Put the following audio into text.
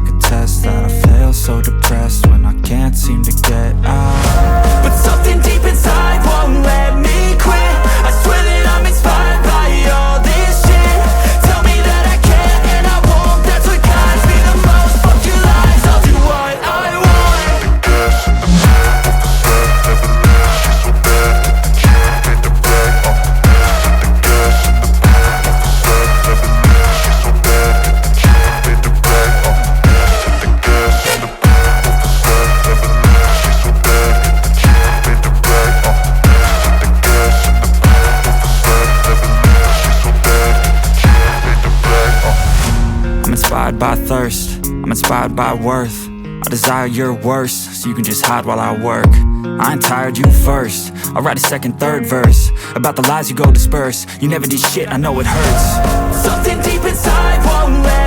like a test that I fail, so depressed when I can't seem to get out. But something deep inside won't let me quit. I swear that I'm inspired by all this shit. Tell me that I can't and I won't. That's what guides me the most. Fuck your lies, I'll do what I want. Gas in the back of the set, never knew she's so bad. Can't wait to brag. Gas in the back of the set, never knew she's so bad. Can't wait to brag. Gas in the back of the set, never knew she's so bad. Can't wait to brag. Gas in the back of the set, never knew she's so bad. Can't wait to brag. I'm inspired by thirst, I'm inspired by worth. I desire your worst, so you can just hide while I work. I ain't tired, you first. I'll write a second, third verse about the lies you go disperse. You never did shit, I know it hurts. Something deep inside won't let